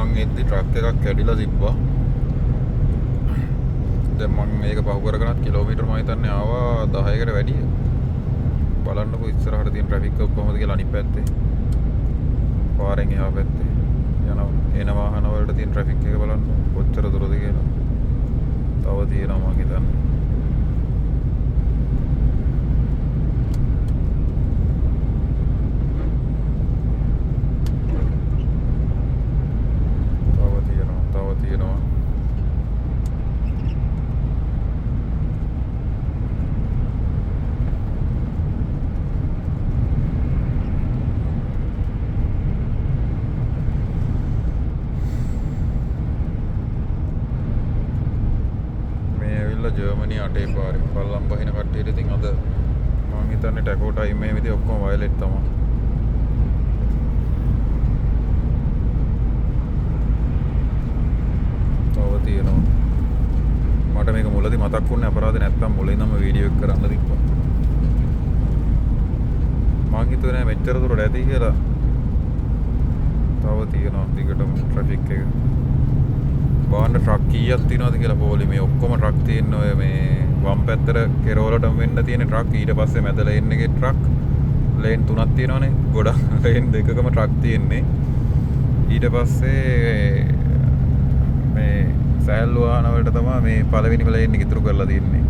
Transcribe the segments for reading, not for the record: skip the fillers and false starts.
මං එද්දි ට්‍රක් එකක් කැඩිලා තිබ්බා. දැන් මං මේක පහු කරගෙනත් කිලෝමීටර් මම හිතන්නේ ආවා 10කට වැඩිය. බලන්නකෝ ඉස්සරහට තියෙන ට්‍රැෆික් එක කොහොමද කියලා අනිත් පැත්තේ. පාරෙන් එහා පැත්තේ එන වාහන වලට තියෙන ට්‍රැෆික් එක බලන්න කොච්චර දුරද කියලා. තව තියෙනවා මං හිතන්නේ. ජර්මනි අටේ පාරේ පල්ලම් බහින කට්ටියට ඉතින් අද මම හිතන්නේ ටැකෝ ටයිම් එකේ විදිහ ඔක්කොම වයලට් තමයි. තව තියෙනවා. මට මේක මුලදී මතක් වුණේ අපරාධ නැත්තම් මුලින් ඉඳන්ම වීඩියෝ එක කරන්න තිබ්බා. මං හිතුවේ නෑ මෙච්චර දුරට ඇති කියලා. තව තියෙනවා දිගටම ට්‍රැෆික් එක. බාන්න ට්‍රක් කීයක් තියෙනවද කියලා පොලි මේ ඔක්කොම ට්‍රක් තියෙන ඔය මේ වම් පැත්තට කෙරවලටම වෙන්න තියෙන ට්‍රක් ඊට පස්සේ මැද ලේන් එකේ ට්‍රක් ලේන් තුනක් තියෙනවනේ ගොඩක් ලේන් දෙකකම ට්‍රක් තියෙන්නේ ඊට පස්සේ මේ සෑල්ලු වාහන වලට තමයි මේ පළවෙනිම ලේන් එක ඉතුරු කරලා තියෙන්නේ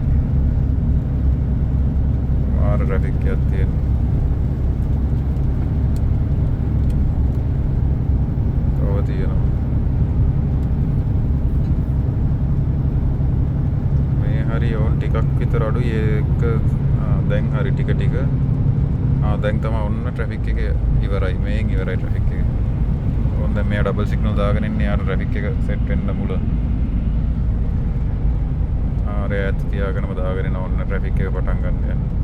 මාර ට්‍රැෆික් එකක් තියෙනවා තව තියෙනවා හරි ඕන් ටිකක් විතර අඩුයි ඒක දැන් හරි ටික ටික දැන් තමයි ඔන්න ට්‍රැෆික් එක ඉවරයි මේන් ඉවරයි ට්‍රැෆික් එක ඕන් දැන් මෙයා ඩබල් සිග්නල් දාගෙන ඉන්නේ යාර ට්‍රැෆික් එක සෙට් වෙන්න මුල ආරය ඇත් තියාගෙනම දාගෙන යන ඔන්න ට්‍රැෆික් එක පටන් ගන්න යනවා